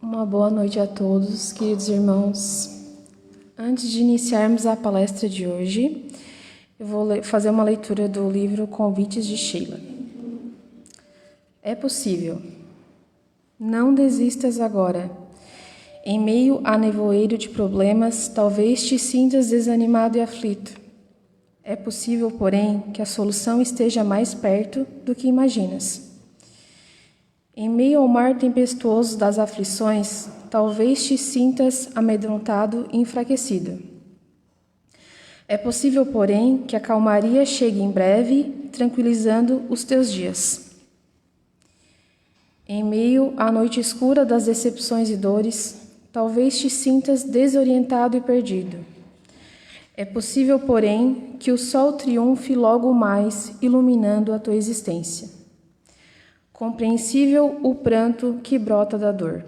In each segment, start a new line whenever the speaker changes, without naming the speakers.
Uma boa noite a todos, queridos irmãos. Antes de iniciarmos a palestra de hoje, eu vou fazer uma leitura do livro Convites de Sheila. É possível. Não desistas agora. Em meio a nevoeiro de problemas, talvez te sintas desanimado e aflito. É possível, porém, que a solução esteja mais perto do que imaginas. Em meio ao mar tempestuoso das aflições, talvez te sintas amedrontado e enfraquecido. É possível, porém, que a calmaria chegue em breve, tranquilizando os teus dias. Em meio à noite escura das decepções e dores, talvez te sintas desorientado e perdido. É possível, porém, que o sol triunfe logo mais, iluminando a tua existência. Compreensível o pranto que brota da dor.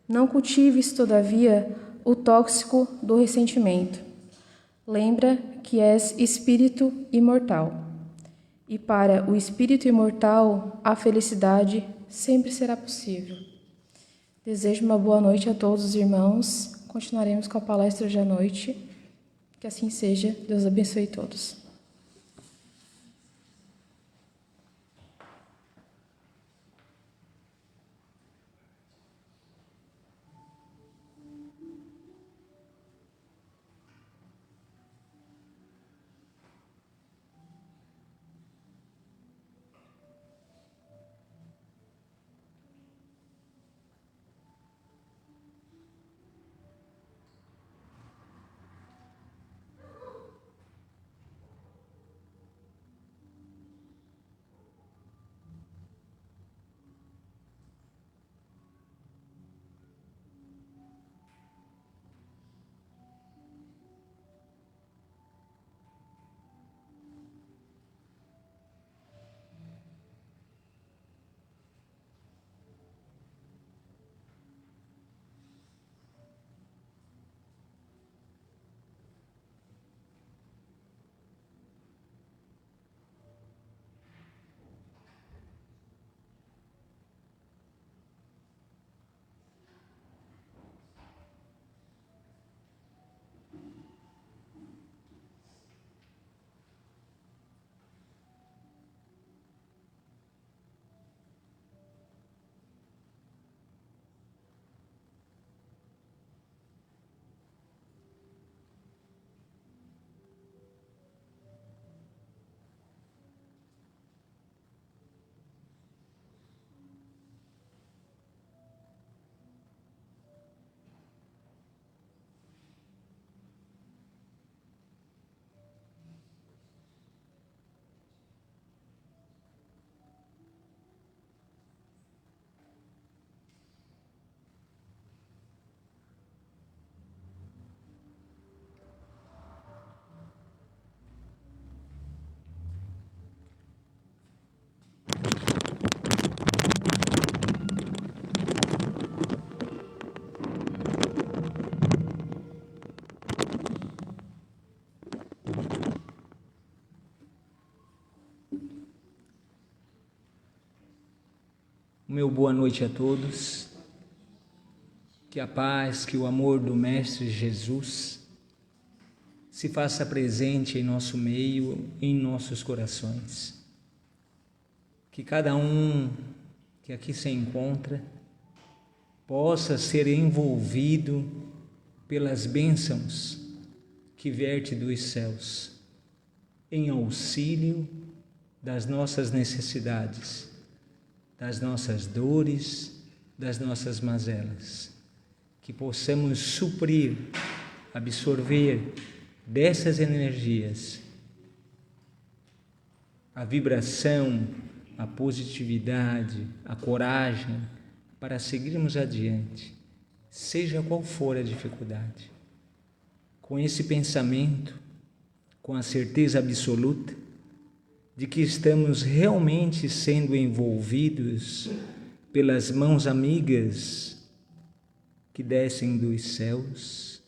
Não cultives, todavia, o tóxico do ressentimento. Lembra que és espírito imortal. E para o espírito imortal, a felicidade sempre será possível. Desejo uma boa noite a todos os irmãos. Continuaremos com a palestra hoje à noite. Que assim seja. Deus abençoe todos.
Meu boa noite a todos, que a paz, que o amor do Mestre Jesus se faça presente em nosso meio, em nossos corações. Que cada um que aqui se encontra possa ser envolvido pelas bênçãos que verte dos céus, em auxílio das nossas necessidades, das nossas dores, das nossas mazelas, que possamos suprir, absorver dessas energias a vibração, a positividade, a coragem para seguirmos adiante, seja qual for a dificuldade. Com esse pensamento, com a certeza absoluta de que estamos realmente sendo envolvidos pelas mãos amigas que descem dos céus,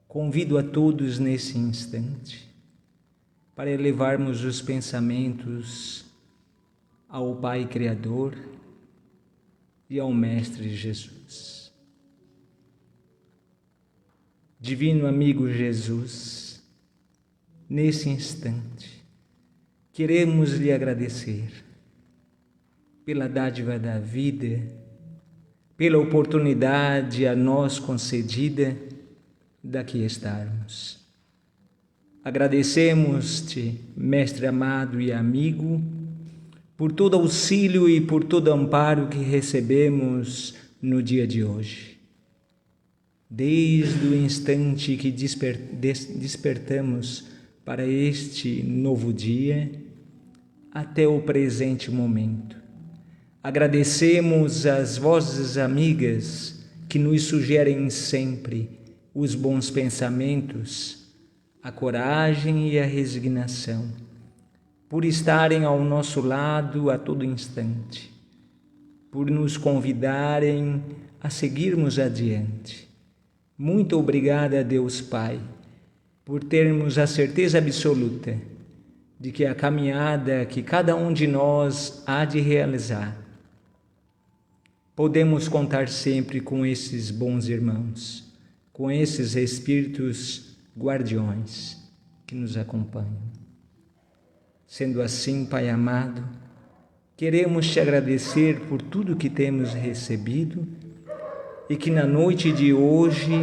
convido a todos nesse instante para elevarmos os pensamentos ao Pai Criador, e ao Mestre Jesus. Divino amigo Jesus, nesse instante, queremos lhe agradecer pela dádiva da vida, pela oportunidade a nós concedida daqui estarmos. Agradecemos-te, Mestre amado e amigo, por todo auxílio e por todo amparo que recebemos no dia de hoje. Desde o instante que despertamos para este novo dia, até o presente momento. Agradecemos às vozes amigas que nos sugerem sempre os bons pensamentos, a coragem e a resignação, por estarem ao nosso lado a todo instante, por nos convidarem a seguirmos adiante. Muito obrigada a Deus Pai, por termos a certeza absoluta de que a caminhada que cada um de nós há de realizar, podemos contar sempre com esses bons irmãos, com esses espíritos guardiões que nos acompanham. Sendo assim, Pai amado, queremos te agradecer por tudo que temos recebido e que na noite de hoje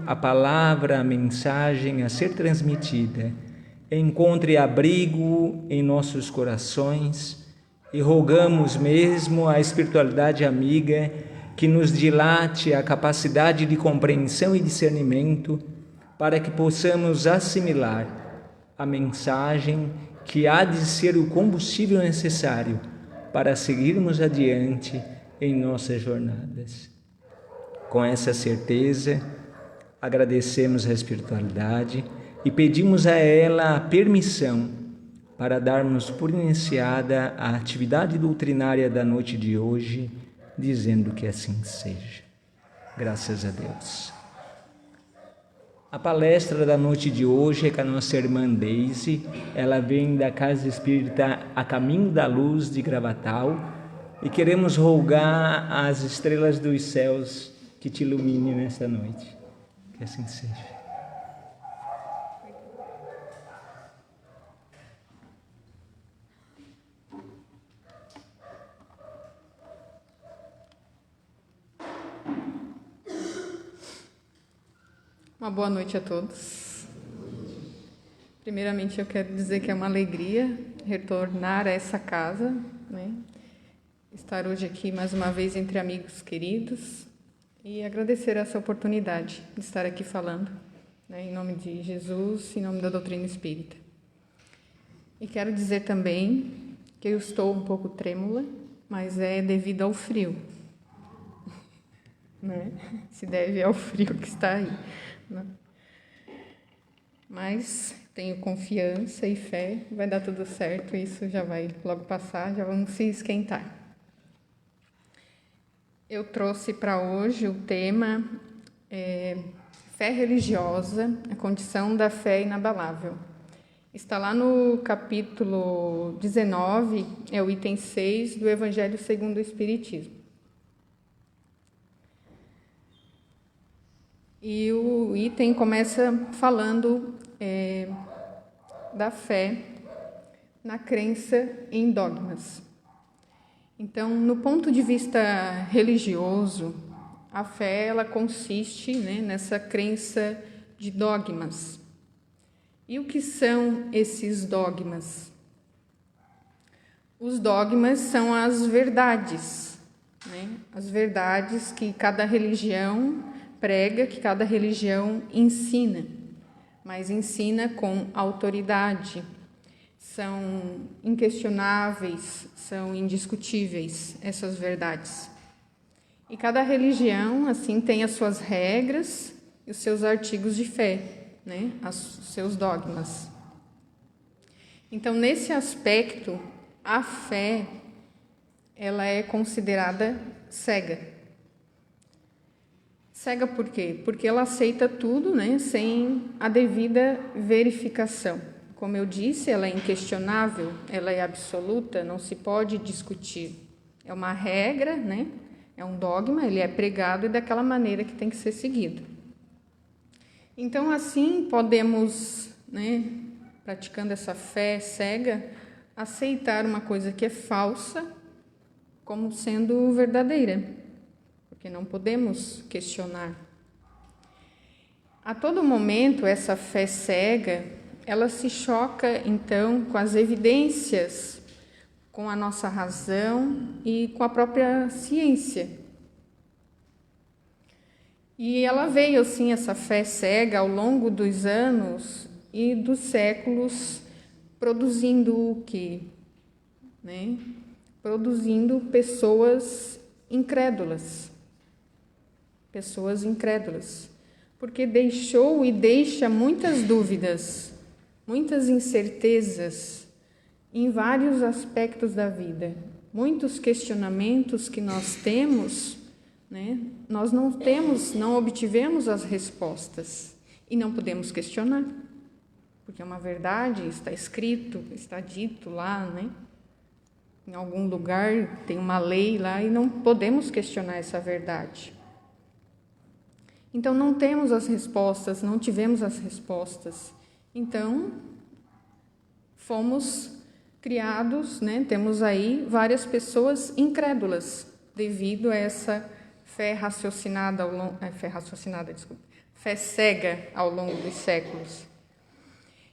a palavra, a mensagem a ser transmitida encontre abrigo em nossos corações e rogamos mesmo à espiritualidade amiga que nos dilate a capacidade de compreensão e discernimento para que possamos assimilar a mensagem que há de ser o combustível necessário para seguirmos adiante em nossas jornadas. Com essa certeza, agradecemos a espiritualidade e pedimos a ela a permissão para darmos por iniciada a atividade doutrinária da noite de hoje, dizendo que assim seja. Graças a Deus. A palestra da noite de hoje é com a nossa irmã Deise. Ela vem da Casa Espírita A Caminho da Luz de Gravatal e queremos rogar às estrelas dos céus que te ilumine nessa noite. Que assim seja.
Uma boa noite a todos. Primeiramente, eu quero dizer que é uma alegria retornar a essa casa, né? Estar hoje aqui mais uma vez entre amigos queridos e agradecer essa oportunidade de estar aqui falando, né? Em nome de Jesus, em nome da doutrina espírita. E quero dizer também que eu estou um pouco trêmula, mas é devido ao frio, né? Se deve ao frio que está aí. Mas tenho confiança e fé, vai dar tudo certo, isso já vai logo passar, já vamos se esquentar. Eu trouxe para hoje o tema fé religiosa, a condição da fé inabalável. Está lá no capítulo 19, é o item 6 do Evangelho segundo o Espiritismo. E o item começa falando da fé na crença em dogmas. Então, no ponto de vista religioso, a fé ela consiste, né, nessa crença de dogmas. E o que são esses dogmas? Os dogmas são as verdades, né? As verdades que cada religião prega, que cada religião ensina, mas ensina com autoridade. São inquestionáveis, são indiscutíveis essas verdades. E cada religião, assim, tem as suas regras e os seus artigos de fé, né? Os seus dogmas. Então, nesse aspecto, a fé, ela é considerada cega. Cega por quê? Porque ela aceita tudo, né, sem a devida verificação. Como eu disse, ela é inquestionável, ela é absoluta, não se pode discutir. É uma regra, né, É um dogma, ele é pregado e daquela maneira que tem que ser seguido. Então, assim, podemos, praticando essa fé cega, aceitar uma coisa que é falsa como sendo verdadeira, porque não podemos questionar. A todo momento, essa fé cega, ela se choca, então, com as evidências, com a nossa razão e com a própria ciência. E ela veio, assim, essa fé cega, ao longo dos anos e dos séculos, produzindo o quê? Produzindo pessoas incrédulas. Pessoas incrédulas. Porque deixou e deixa muitas dúvidas, muitas incertezas em vários aspectos da vida. Muitos questionamentos que nós temos, nós não obtivemos as respostas e não podemos questionar, porque é uma verdade, está escrito, está dito lá, em algum lugar tem uma lei lá e não podemos questionar essa verdade. Então não temos as respostas, não tivemos as respostas. Então fomos criados, temos aí várias pessoas incrédulas devido a essa fé cega ao longo dos séculos.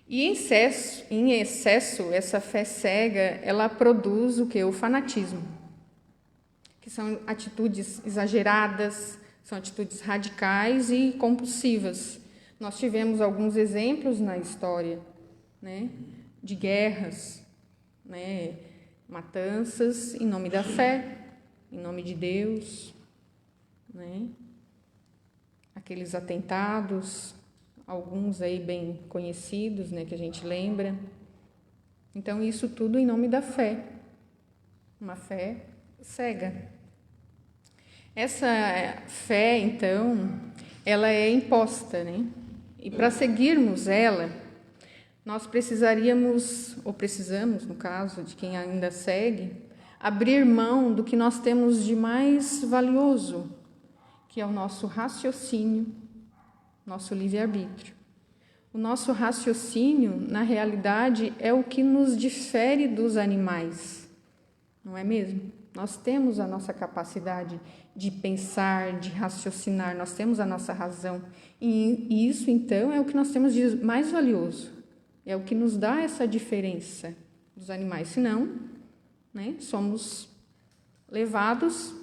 E em excesso, essa fé cega, ela produz o quê? O fanatismo, que são atitudes exageradas, são atitudes radicais e compulsivas. Nós tivemos alguns exemplos na história, de guerras, matanças em nome da fé, em nome de Deus, aqueles atentados, alguns aí bem conhecidos, que a gente lembra. Então, isso tudo em nome da fé, uma fé cega. Essa fé, então, ela é imposta, E para seguirmos ela, nós precisamos, no caso de quem ainda segue, abrir mão do que nós temos de mais valioso, que é o nosso raciocínio, nosso livre-arbítrio. O nosso raciocínio, na realidade, é o que nos difere dos animais, não é mesmo? Nós temos a nossa capacidade de pensar, de raciocinar, nós temos a nossa razão. E isso, então, é o que nós temos de mais valioso. É o que nos dá essa diferença dos animais. Senão, somos levados,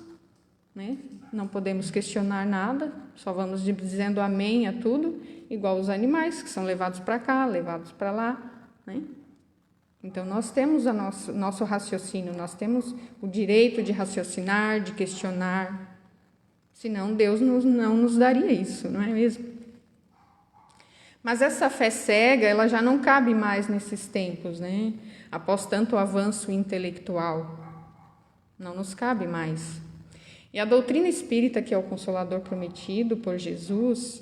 não podemos questionar nada, só vamos dizendo amém a tudo, igual os animais, que são levados para cá, levados para lá, Então, nós temos o nosso raciocínio, nós temos o direito de raciocinar, de questionar, senão Deus não nos daria isso, não é mesmo? Mas essa fé cega, ela já não cabe mais nesses tempos, Após tanto avanço intelectual, não nos cabe mais. E a doutrina espírita, que é o Consolador prometido por Jesus,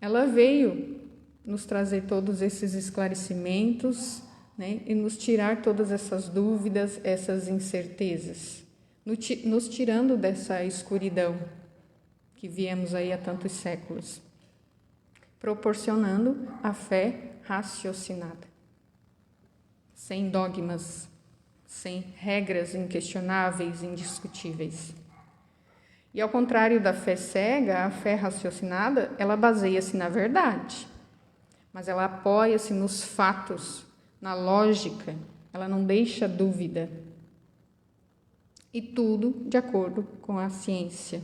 ela veio nos trazer todos esses esclarecimentos, e nos tirar todas essas dúvidas, essas incertezas, nos tirando dessa escuridão que viemos aí há tantos séculos, proporcionando a fé raciocinada, sem dogmas, sem regras inquestionáveis, indiscutíveis. E ao contrário da fé cega, a fé raciocinada, ela baseia-se na verdade, mas ela apoia-se nos fatos, na lógica, ela não deixa dúvida. E tudo de acordo com a ciência,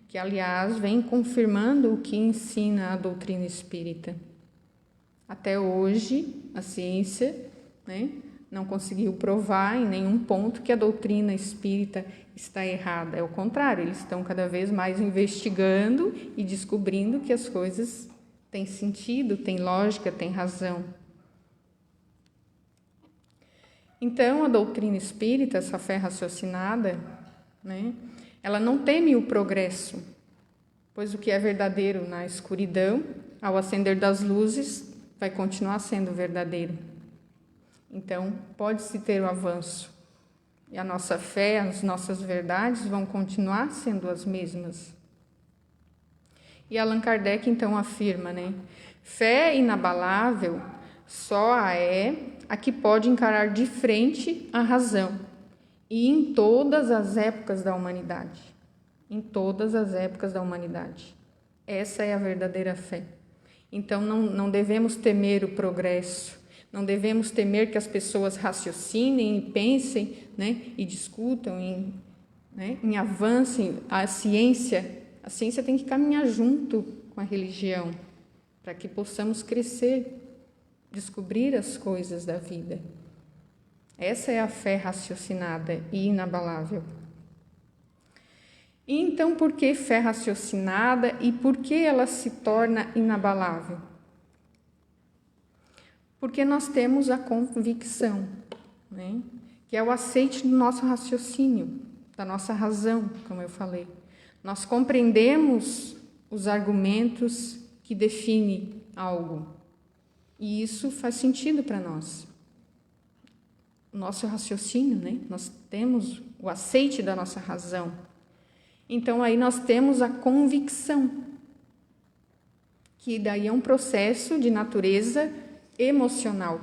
que, aliás, vem confirmando o que ensina a doutrina espírita. Até hoje, a ciência, não conseguiu provar em nenhum ponto que a doutrina espírita está errada. É o contrário, eles estão cada vez mais investigando e descobrindo que as coisas têm sentido, têm lógica, têm razão. Então, a doutrina espírita, essa fé raciocinada, ela não teme o progresso, pois o que é verdadeiro na escuridão, ao acender das luzes, vai continuar sendo verdadeiro. Então, pode-se ter o avanço, E a nossa fé, as nossas verdades vão continuar sendo as mesmas. E Allan Kardec então afirma, né? Fé inabalável só a que pode encarar de frente a razão, e em todas as épocas da humanidade. Em todas as épocas da humanidade. Essa é a verdadeira fé. Então não devemos temer o progresso, não devemos temer que as pessoas raciocinem e pensem, né, e discutam, em avancem. A ciência tem que caminhar junto com a religião, para que possamos crescer, descobrir as coisas da vida. Essa é a fé raciocinada e inabalável. E então, por que fé raciocinada e por que ela se torna inabalável? Porque nós temos a convicção, né? Que é o aceite do nosso raciocínio, da nossa razão, como eu falei. Nós compreendemos os argumentos que definem algo, e isso faz sentido para nós. O nosso raciocínio, né? Nós temos o aceite da nossa razão. Então, aí nós temos a convicção, que daí é um processo de natureza emocional,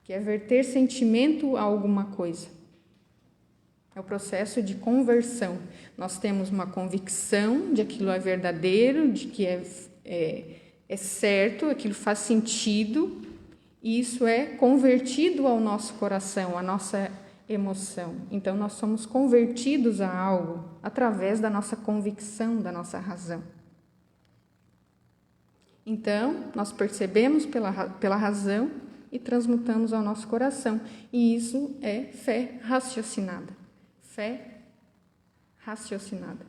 que é verter sentimento a alguma coisa. É o processo de conversão. Nós temos uma convicção de que aquilo é verdadeiro, de que é certo, aquilo faz sentido, e isso é convertido ao nosso coração, à nossa emoção. Então, nós somos convertidos a algo através da nossa convicção, da nossa razão. Então, nós percebemos pela razão e transmutamos ao nosso coração. E isso é fé raciocinada. Fé raciocinada.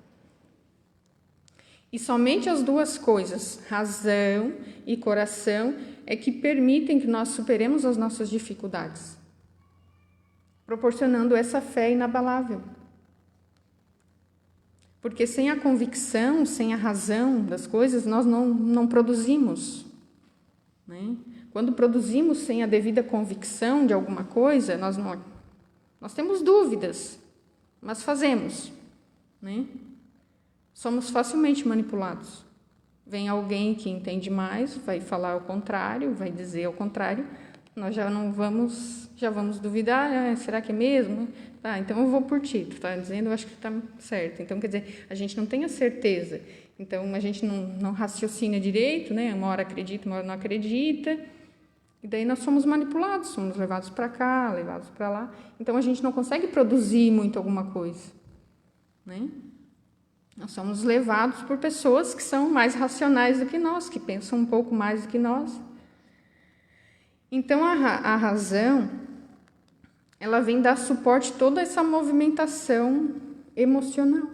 E somente as duas coisas, razão e coração, é que permitem que nós superemos as nossas dificuldades, proporcionando essa fé inabalável. Porque sem a convicção, sem a razão das coisas, nós não produzimos, né? Quando produzimos sem a devida convicção de alguma coisa, nós temos dúvidas, mas fazemos, né? Somos facilmente manipulados. Vem alguém que entende mais, vai falar o contrário, vai dizer o contrário, nós já vamos duvidar, será que é mesmo? Tá, então eu vou por ti, tu está dizendo, eu acho que está certo. Então, quer dizer, a gente não tem a certeza, então a gente não raciocina direito, né? Uma hora acredita, uma hora não acredita, e daí nós somos manipulados, somos levados para cá, levados para lá, então a gente não consegue produzir muito alguma coisa, né? Nós somos levados por pessoas que são mais racionais do que nós, que pensam um pouco mais do que nós. Então, a razão, ela vem dar suporte a toda essa movimentação emocional,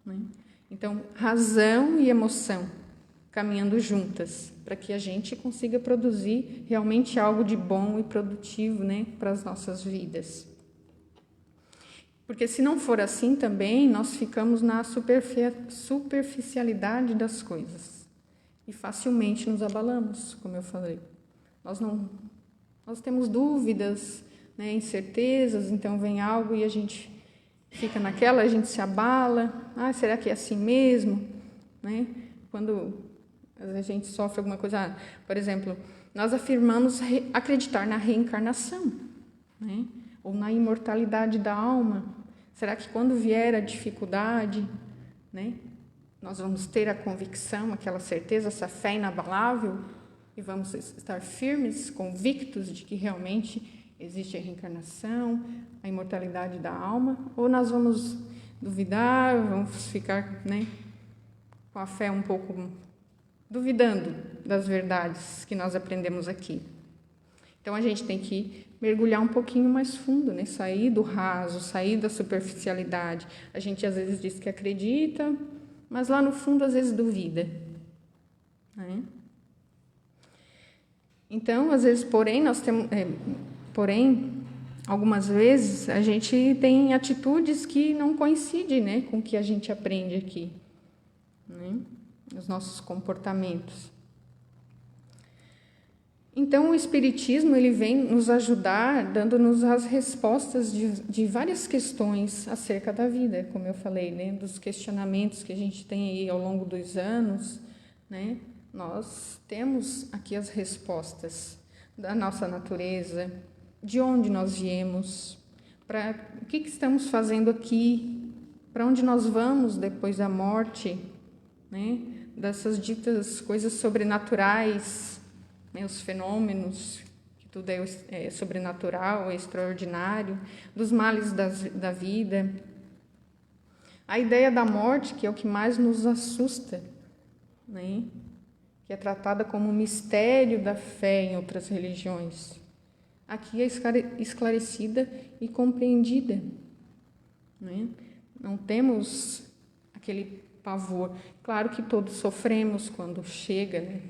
né? Então, razão e emoção caminhando juntas, para que a gente consiga produzir realmente algo de bom e produtivo, né, para as nossas vidas. Porque se não for assim também, nós ficamos na superficialidade das coisas e facilmente nos abalamos, como eu falei. Nós temos dúvidas, né, incertezas, então vem algo e a gente fica naquela, a gente se abala. Será que é assim mesmo? Né? Quando a gente sofre alguma coisa, por exemplo, nós afirmamos acreditar na reencarnação, né? Ou na imortalidade da alma. Será que quando vier a dificuldade, né, nós vamos ter a convicção, aquela certeza, essa fé inabalável, e vamos estar firmes, convictos de que realmente existe a reencarnação, a imortalidade da alma? Ou nós vamos duvidar, vamos ficar, né, com a fé um pouco duvidando das verdades que nós aprendemos aqui? Então, a gente tem que mergulhar um pouquinho mais fundo, né? Sair do raso, sair da superficialidade. A gente, às vezes, diz que acredita, mas lá no fundo, às vezes, duvida, né? Então, às vezes, algumas vezes, a gente tem atitudes que não coincidem, né, com o que a gente aprende aqui, né? Os nossos comportamentos. Então, o Espiritismo ele vem nos ajudar, dando-nos as respostas de várias questões acerca da vida, como eu falei, né? Dos questionamentos que a gente tem aí ao longo dos anos, né? Nós temos aqui as respostas da nossa natureza, de onde nós viemos, para o que estamos fazendo aqui, para onde nós vamos depois da morte, né? Dessas ditas coisas sobrenaturais, né, os fenômenos, que tudo é sobrenatural, é extraordinário, dos males da vida. A ideia da morte, que é o que mais nos assusta, né, que é tratada como um mistério da fé em outras religiões. Aqui é esclarecida e compreendida. Né? Não temos aquele pavor. Claro que todos sofremos quando chega,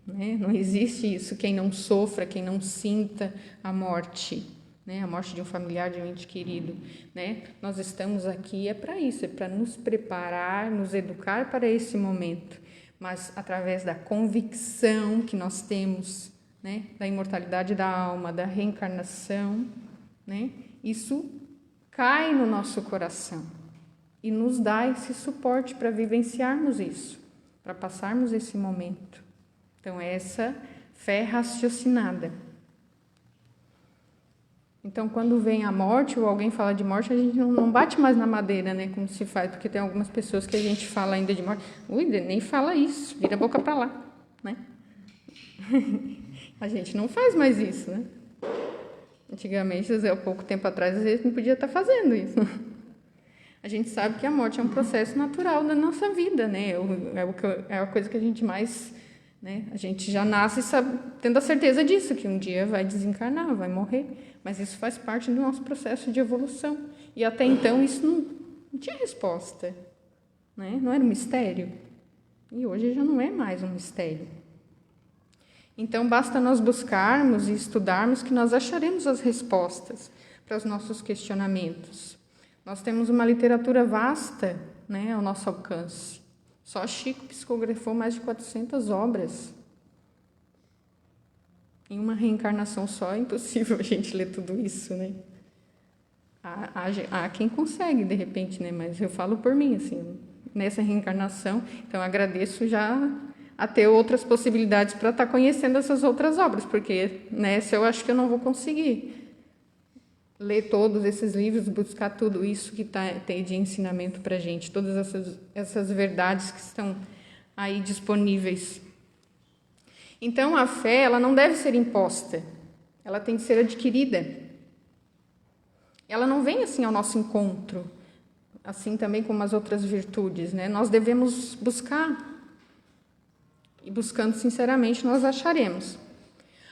né? Não existe isso, quem não sofra, quem não sinta a morte, né? A morte de um familiar, de um ente querido. Né? Nós estamos aqui para isso, é para nos preparar, nos educar para esse momento, mas através da convicção que nós temos, né? Da imortalidade da alma, da reencarnação, né? Isso cai no nosso coração e nos dá esse suporte para vivenciarmos isso, para passarmos esse momento. Então, essa fé raciocinada. Então, quando vem a morte ou alguém fala de morte, a gente não bate mais na madeira, né, como se faz, porque tem algumas pessoas que a gente fala ainda de morte, nem fala isso, vira a boca para lá, né? A gente não faz mais isso, né? Antigamente, há pouco tempo atrás, a gente não podia estar fazendo isso. A gente sabe que a morte é um processo natural da nossa vida, né? É a coisa que a gente mais, né? A gente já nasce tendo a certeza disso, que um dia vai desencarnar, vai morrer. Mas isso faz parte do nosso processo de evolução. E até então isso não tinha resposta, né? Não era um mistério. E hoje já não é mais um mistério. Então basta nós buscarmos e estudarmos que nós acharemos as respostas para os nossos questionamentos. Nós temos uma literatura vasta, né, ao nosso alcance. Só Chico psicografou mais de 400 obras. Em uma reencarnação só é impossível a gente ler tudo isso, né? Há quem consegue, de repente, né? Mas eu falo por mim, assim, nessa reencarnação. Então, agradeço já a ter outras possibilidades para estar conhecendo essas outras obras, porque nessa eu acho que eu não vou conseguir ler todos esses livros, buscar tudo isso que tem de ensinamento para a gente, todas essas verdades que estão aí disponíveis. Então, a fé, ela não deve ser imposta, ela tem que ser adquirida. Ela não vem assim ao nosso encontro, assim também como as outras virtudes, né? Nós devemos buscar, e buscando sinceramente nós acharemos.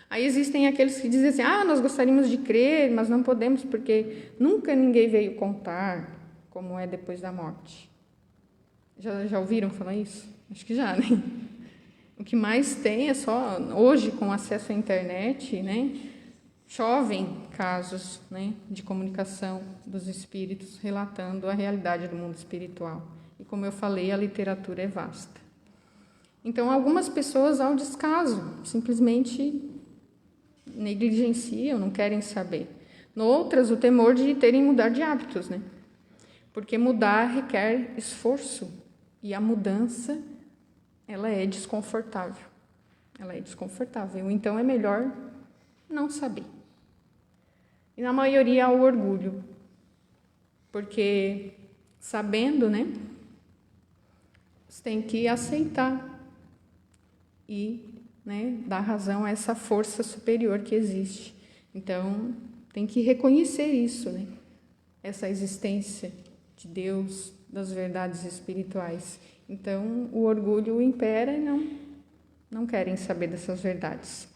Aí existem aqueles que dizem assim, nós gostaríamos de crer, mas não podemos porque nunca ninguém veio contar como é depois da morte. Já ouviram falar isso? Acho que já, né? O que mais tem é só, hoje, com acesso à internet, né? Chovem casos, né, de comunicação dos espíritos relatando a realidade do mundo espiritual. E como eu falei, a literatura é vasta. Então, algumas pessoas, ao descaso, simplesmente negligenciam, não querem saber. Noutras, o temor de terem mudar de hábitos, né? Porque mudar requer esforço e a mudança, ela é desconfortável. Ela é desconfortável, então é melhor não saber. E na maioria há o orgulho, porque sabendo, né, você tem que aceitar e, né, dar razão a essa força superior que existe. Então, tem que reconhecer isso, né? Essa existência de Deus, das verdades espirituais. Então, o orgulho impera e não querem saber dessas verdades.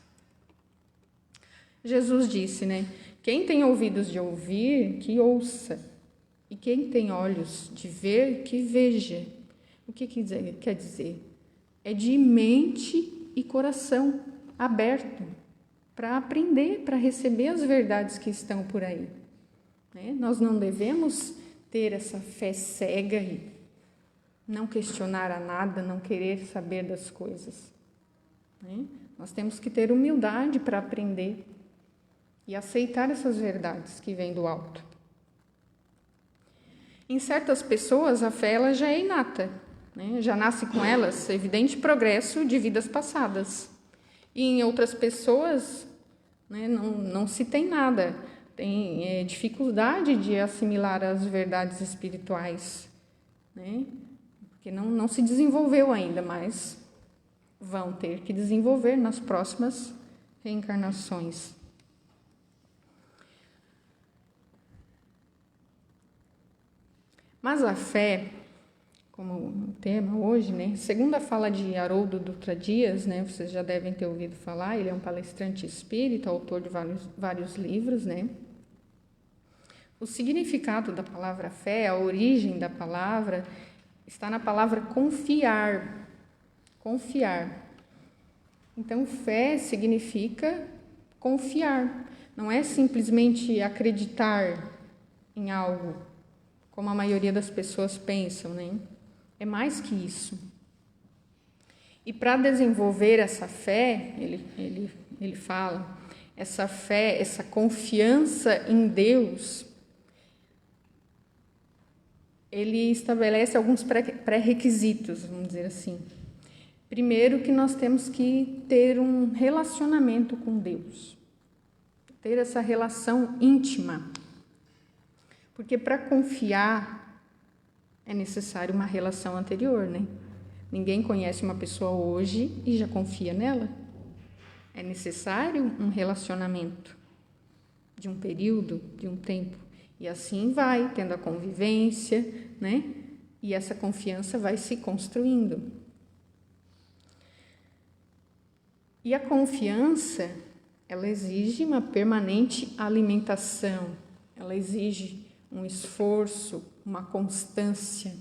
Jesus disse, né? Quem tem ouvidos de ouvir, que ouça. E quem tem olhos de ver, que veja. O que quer dizer? É de mente e coração aberto para aprender, para receber as verdades que estão por aí. Né? Nós não devemos ter essa fé cega e não questionar a nada, não querer saber das coisas. Né? Nós temos que ter humildade para aprender e aceitar essas verdades que vêm do alto. Em certas pessoas, a fé ela já é inata, né? Já nasce com elas evidente progresso de vidas passadas. E em outras pessoas, né, não se tem nada, tem dificuldade de assimilar as verdades espirituais, né? Porque não se desenvolveu ainda, mas vão ter que desenvolver nas próximas reencarnações. Mas a fé, como tema hoje, né? Segundo a fala de Haroldo Dutra Dias, né? Vocês já devem ter ouvido falar, ele é um palestrante espírita, autor de vários livros, né? O significado da palavra fé, a origem da palavra, está na palavra confiar. Confiar. Então, fé significa confiar. Não é simplesmente acreditar em algo, como a maioria das pessoas pensam, né? É mais que isso. E para desenvolver essa fé, ele fala, essa fé, essa confiança em Deus, ele estabelece alguns pré-requisitos, vamos dizer assim. Primeiro, que nós temos que ter um relacionamento com Deus, ter essa relação íntima. Porque para confiar é necessário uma relação anterior, né? Ninguém conhece uma pessoa hoje e já confia nela. É necessário um relacionamento de um período, de um tempo. E assim vai tendo a convivência, né? E essa confiança vai se construindo. E a confiança, ela exige uma permanente alimentação, ela exige um esforço, uma constância,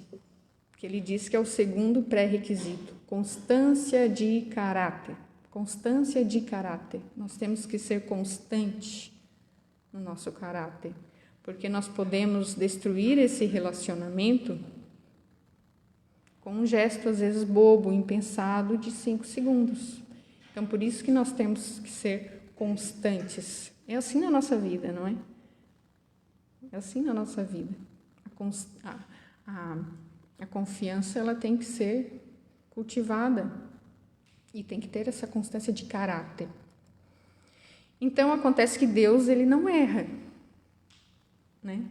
que ele diz que é o segundo pré-requisito, constância de caráter. Constância de caráter. Nós temos que ser constante no nosso caráter, porque nós podemos destruir esse relacionamento com um gesto, às vezes, bobo, impensado, de 5 segundos. Então, por isso que nós temos que ser constantes. É assim na nossa vida, não é? É assim na nossa vida. A confiança, ela tem que ser cultivada e tem que ter essa constância de caráter. Então, acontece que Deus, ele não erra, né?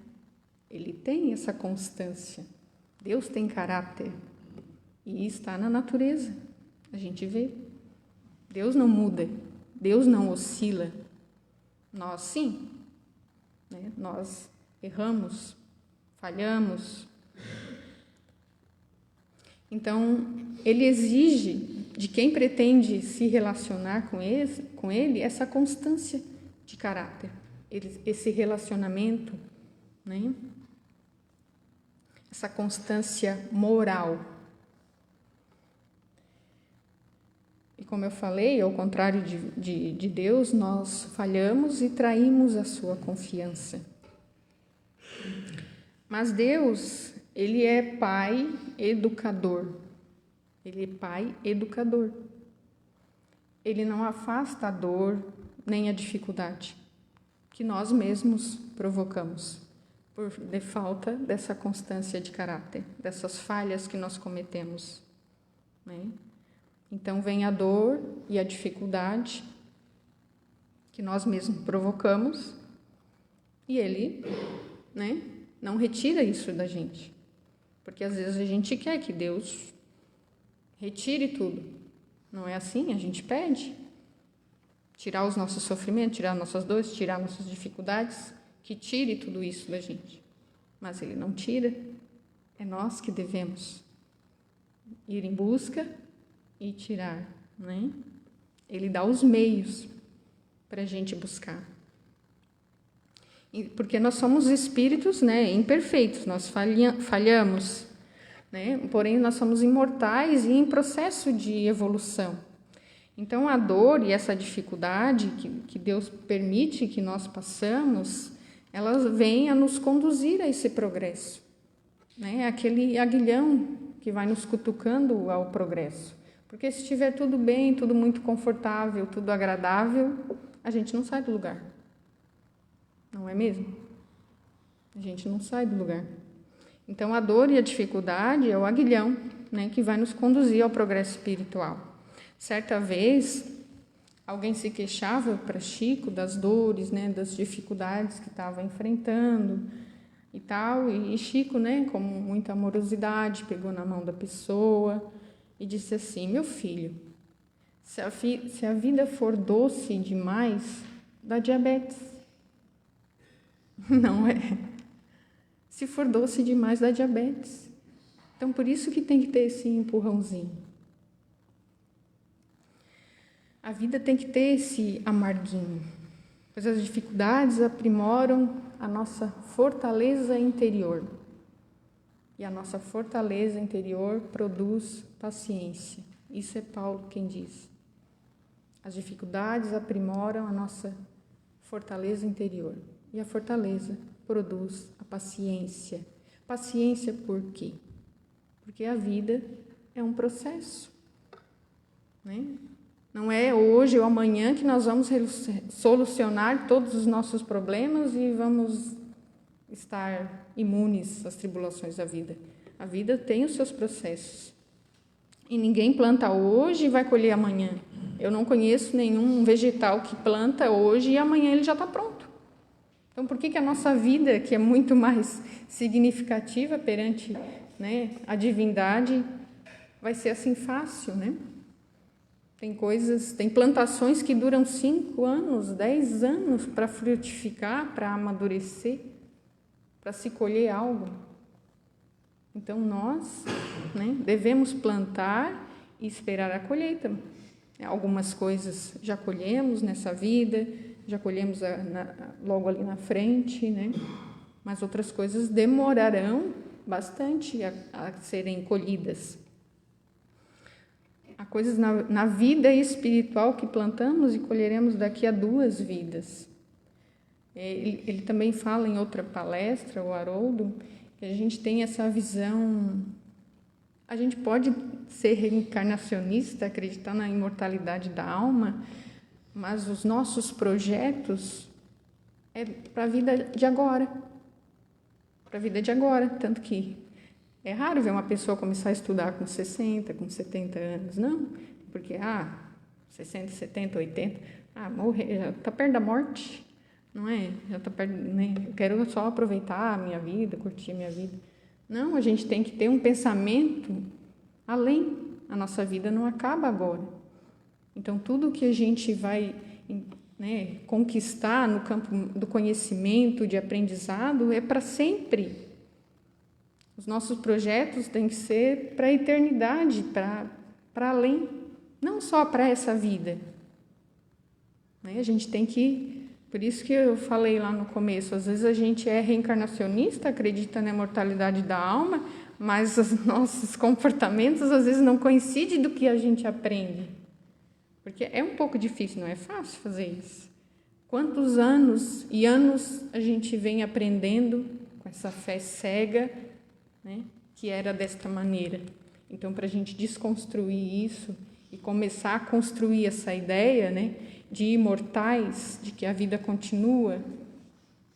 Ele tem essa constância. Deus tem caráter e está na natureza. A gente vê. Deus não muda, Deus não oscila. Nós sim, né? Nós erramos, falhamos. Então, ele exige de quem pretende se relacionar com ele essa constância de caráter, esse relacionamento, né? Essa constância moral. E como eu falei, ao contrário de Deus, nós falhamos e traímos a sua confiança. Mas Deus, ele é Pai educador. Ele é Pai educador. Ele não afasta a dor nem a dificuldade que nós mesmos provocamos por falta dessa constância de caráter, dessas falhas que nós cometemos, né? Então vem a dor e a dificuldade que nós mesmos provocamos e ele, né, não retira isso da gente. Porque às vezes a gente quer que Deus retire tudo. Não é assim? A gente pede. Tirar os nossos sofrimentos, tirar nossas dores, tirar nossas dificuldades, que tire tudo isso da gente. Mas ele não tira. É nós que devemos ir em busca e tirar, né? Ele dá os meios para a gente buscar. Porque nós somos espíritos, né, imperfeitos, nós falhamos, né? Porém, nós somos imortais e em processo de evolução. Então, a dor e essa dificuldade que Deus permite que nós passamos, elas vêm a nos conduzir a esse progresso, né? Aquele aguilhão que vai nos cutucando ao progresso. Porque se estiver tudo bem, tudo muito confortável, tudo agradável, a gente não sai do lugar. Não é mesmo? A gente não sai do lugar. Então, a dor e a dificuldade é o aguilhão, né, que vai nos conduzir ao progresso espiritual. Certa vez, alguém se queixava para Chico das dores, né, das dificuldades que estava enfrentando e tal. E Chico, né, com muita amorosidade, pegou na mão da pessoa e disse assim: meu filho, se a vida for doce demais, dá diabetes. Não é? Se for doce demais, dá diabetes. Então, por isso que tem que ter esse empurrãozinho. A vida tem que ter esse amarguinho, pois as dificuldades aprimoram a nossa fortaleza interior. E a nossa fortaleza interior produz paciência. Isso é Paulo quem diz. As dificuldades aprimoram a nossa fortaleza interior. E a fortaleza produz a paciência. Paciência por quê? Porque a vida é um processo, né? Não é hoje ou amanhã que nós vamos solucionar todos os nossos problemas e vamos estar imunes às tribulações da vida. A vida tem os seus processos. E ninguém planta hoje e vai colher amanhã. Eu não conheço nenhum vegetal que planta hoje e amanhã ele já está pronto. Então, por que a nossa vida, que é muito mais significativa perante, né, a divindade, vai ser assim fácil, né? Tem plantações que duram 5 anos, 10 anos para frutificar, para amadurecer, para se colher algo. Então, nós, né, devemos plantar e esperar a colheita. Algumas coisas já colhemos nessa vida, já colhemos logo ali na frente, né? Mas outras coisas demorarão bastante a serem colhidas. Há coisas na vida espiritual que plantamos e colheremos daqui a 2 vidas. Ele também fala em outra palestra, o Haroldo, que a gente tem essa visão. A gente pode ser reencarnacionista, acreditar na imortalidade da alma, mas os nossos projetos é para a vida de agora. Para a vida de agora. Tanto que é raro ver uma pessoa começar a estudar com 60, com 70 anos. Não, porque 60, 70, 80, morrer, já está perto da morte. Não é? Já está perto, né? Eu quero só aproveitar a minha vida, curtir a minha vida. Não, a gente tem que ter um pensamento além. A nossa vida não acaba agora. Então, tudo que a gente vai, né, conquistar no campo do conhecimento, de aprendizado, é para sempre. Os nossos projetos têm que ser para a eternidade, para além, não só para essa vida. Né? A gente tem que... Por isso que eu falei lá no começo, às vezes a gente é reencarnacionista, acredita na imortalidade da alma, mas os nossos comportamentos às vezes não coincidem do que a gente aprende. Porque é um pouco difícil, não é fácil fazer isso. Quantos anos e anos a gente vem aprendendo com essa fé cega, né, que era desta maneira. Então, para a gente desconstruir isso e começar a construir essa ideia, né, de imortais, de que a vida continua,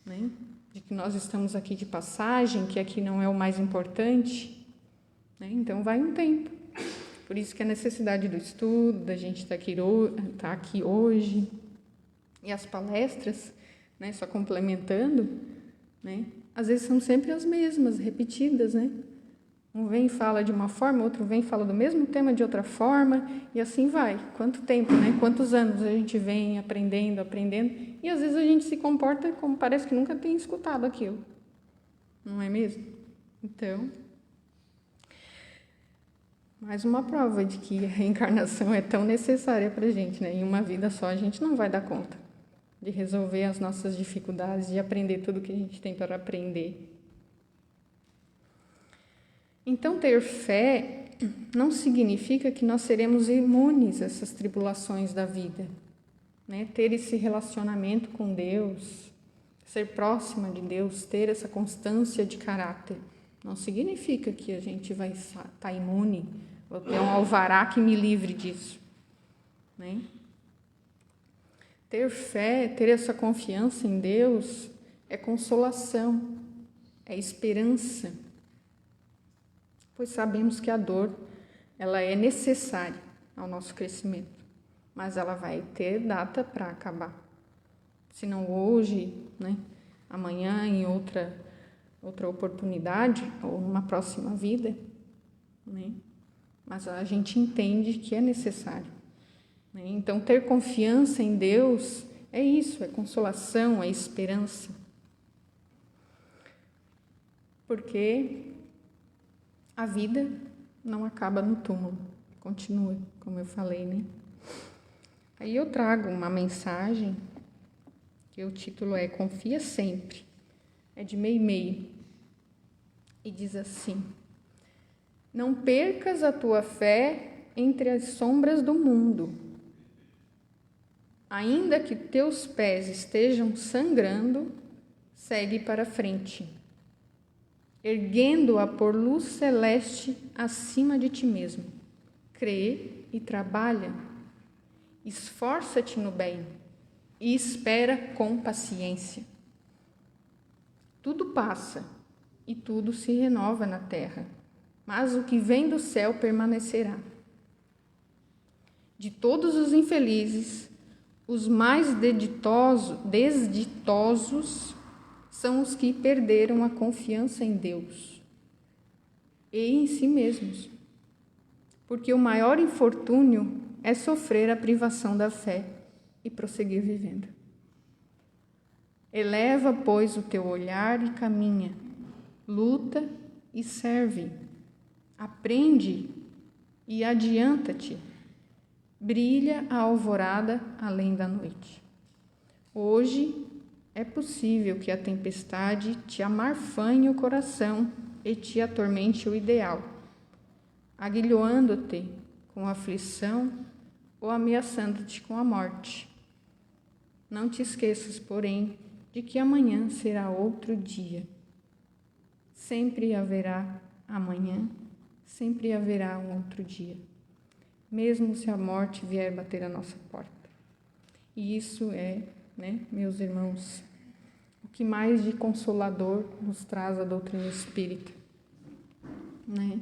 né, de que nós estamos aqui de passagem, que aqui não é o mais importante, né, então vai um tempo. Por isso que a necessidade do estudo, da gente estar aqui hoje, e as palestras, né, só complementando, né, às vezes são sempre as mesmas, repetidas, né? Um vem e fala de uma forma, outro vem e fala do mesmo tema de outra forma, e assim vai. Quanto tempo, né? Quantos anos a gente vem aprendendo, e às vezes a gente se comporta como parece que nunca tem escutado aquilo. Não é mesmo? Então, mais uma prova de que a reencarnação é tão necessária para a gente, né? Em uma vida só a gente não vai dar conta de resolver as nossas dificuldades, de aprender tudo que a gente tem para aprender. Então, ter fé não significa que nós seremos imunes a essas tribulações da vida, né? Ter esse relacionamento com Deus, ser próxima de Deus, ter essa constância de caráter, não significa que a gente vai estar imune vou ter um alvará que me livre disso, né? Ter fé, ter essa confiança em Deus é consolação, é esperança, pois sabemos que a dor, ela é necessária ao nosso crescimento, mas ela vai ter data para acabar. Se não hoje, né? Amanhã, em outra oportunidade, ou numa próxima vida, né? Mas a gente entende que é necessário, né? Então, ter confiança em Deus é isso, é consolação, é esperança. Porque a vida não acaba no túmulo, continua, como eu falei, né? Aí eu trago uma mensagem que o título é Confia Sempre, é de Meimei, e diz assim: não percas a tua fé entre as sombras do mundo. Ainda que teus pés estejam sangrando, segue para frente, erguendo-a por luz celeste acima de ti mesmo. Crê e trabalha, esforça-te no bem e espera com paciência. Tudo passa e tudo se renova na terra, mas o que vem do céu permanecerá. De todos os infelizes, os mais desditosos são os que perderam a confiança em Deus e em si mesmos, porque o maior infortúnio é sofrer a privação da fé e prosseguir vivendo. Eleva, pois, o teu olhar e caminha, luta e serve, aprende e adianta-te, brilha a alvorada além da noite. Hoje é possível que a tempestade te amarfanhe o coração e te atormente o ideal, aguilhoando-te com aflição ou ameaçando-te com a morte. Não te esqueças, porém, de que amanhã será outro dia. Sempre haverá amanhã, sempre haverá um outro dia, mesmo se a morte vier bater a nossa porta. E isso é, meus irmãos, o que mais de consolador nos traz a doutrina espírita, né?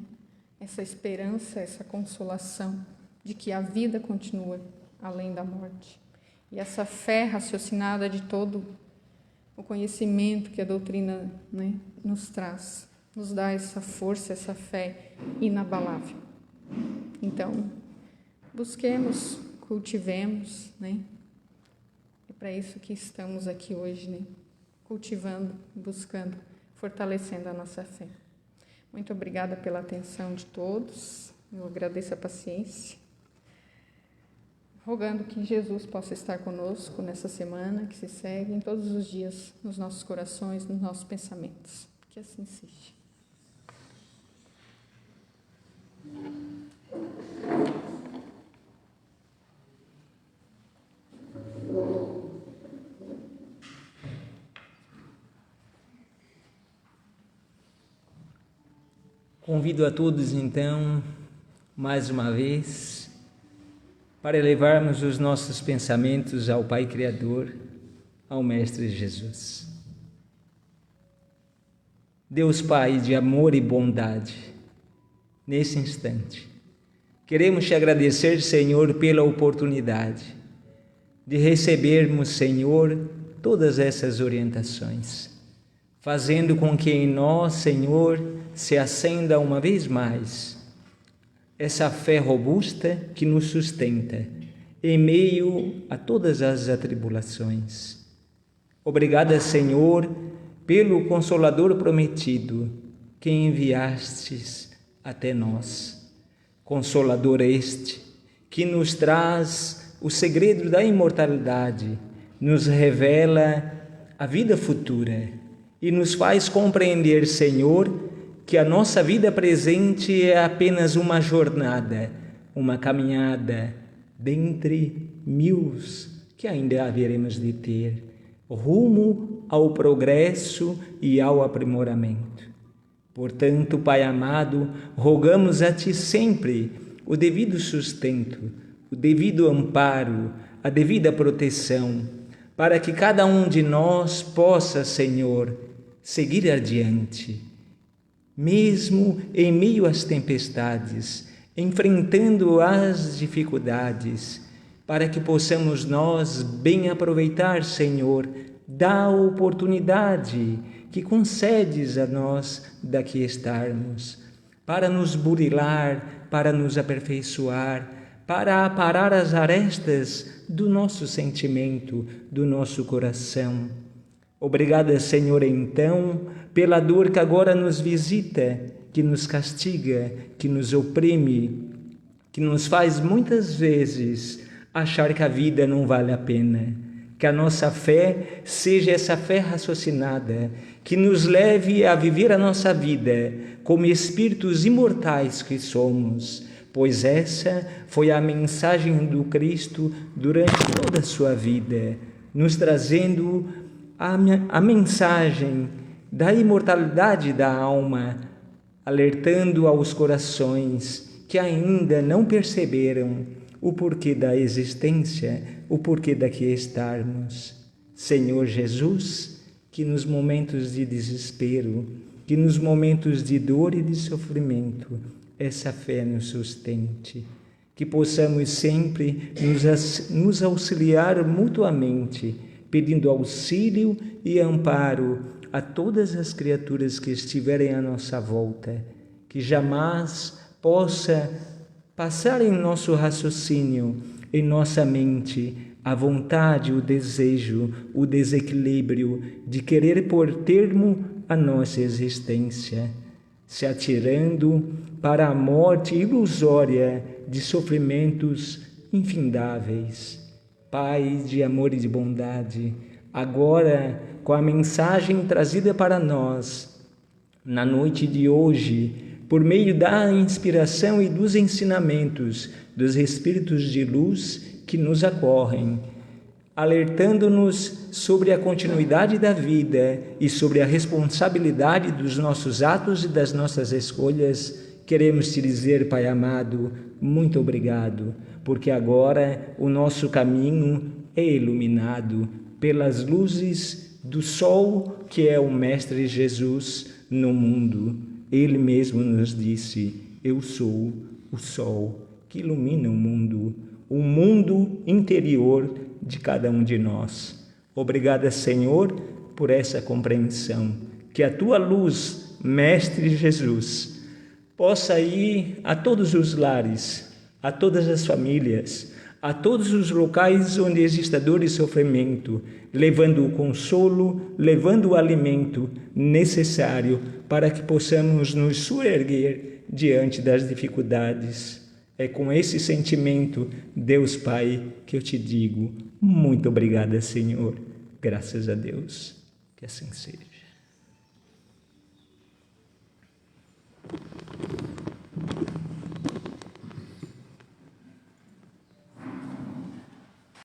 Essa esperança, essa consolação de que a vida continua além da morte. E essa fé raciocinada de todo o conhecimento que a doutrina, nos traz, nos dá essa força, essa fé inabalável. Então, busquemos, cultivemos, É para isso que estamos aqui hoje, cultivando, buscando, fortalecendo a nossa fé. Muito obrigada pela atenção de todos. Eu agradeço a paciência. Rogando que Jesus possa estar conosco nessa semana que se segue, em todos os dias, nos nossos corações, nos nossos pensamentos. Que assim seja.
Convido a todos, então, mais uma vez, para elevarmos os nossos pensamentos ao Pai Criador, ao Mestre Jesus. Deus Pai de amor e bondade, nesse instante, queremos te agradecer, Senhor, pela oportunidade de recebermos, Senhor, todas essas orientações, fazendo com que em nós, Senhor, se acenda uma vez mais essa fé robusta que nos sustenta em meio a todas as atribulações. Obrigada, Senhor, pelo Consolador prometido que enviastes até nós. Consolador este que nos traz o segredo da imortalidade, nos revela a vida futura e nos faz compreender, Senhor, que a nossa vida presente é apenas uma jornada, uma caminhada dentre mil que ainda haveremos de ter, rumo ao progresso e ao aprimoramento. Portanto, Pai amado, rogamos a Ti sempre o devido sustento, o devido amparo, a devida proteção, para que cada um de nós possa, Senhor, seguir adiante, mesmo em meio às tempestades, enfrentando as dificuldades, para que possamos nós bem aproveitar, Senhor, da oportunidade que concedes a nós daqui estarmos, para nos burilar, para nos aperfeiçoar, para aparar as arestas do nosso sentimento, do nosso coração. Obrigada, Senhor, então, pela dor que agora nos visita, que nos castiga, que nos oprime, que nos faz muitas vezes achar que a vida não vale a pena. Que a nossa fé seja essa fé raciocinada, que nos leve a viver a nossa vida como espíritos imortais que somos, pois essa foi a mensagem do Cristo durante toda a sua vida, nos trazendo a mensagem da imortalidade da alma, alertando aos corações que ainda não perceberam o porquê da existência, o porquê daqui estarmos. Senhor Jesus, que nos momentos de desespero, que nos momentos de dor e de sofrimento, essa fé nos sustente, que possamos sempre nos auxiliar mutuamente, pedindo auxílio e amparo a todas as criaturas que estiverem à nossa volta, que jamais possa passar em nosso raciocínio, em nossa mente, a vontade, o desejo, o desequilíbrio de querer pôr termo à nossa existência, se atirando para a morte ilusória de sofrimentos infindáveis. Pai de amor e de bondade, agora, com a mensagem trazida para nós, na noite de hoje, por meio da inspiração e dos ensinamentos dos Espíritos de luz que nos acorrem, alertando-nos sobre a continuidade da vida e sobre a responsabilidade dos nossos atos e das nossas escolhas, queremos te dizer, Pai amado, muito obrigado, porque agora o nosso caminho é iluminado pelas luzes do Sol, que é o Mestre Jesus no mundo. Ele mesmo nos disse: eu sou o sol que ilumina o mundo interior de cada um de nós. Obrigada, Senhor, por essa compreensão. Que a tua luz, Mestre Jesus, possa ir a todos os lares, a todas as famílias, a todos os locais onde exista dor e sofrimento, levando o consolo, levando o alimento necessário para que possamos nos soerguer diante das dificuldades. É com esse sentimento, Deus Pai, que eu te digo, muito obrigada, Senhor. Graças a Deus. Que assim seja.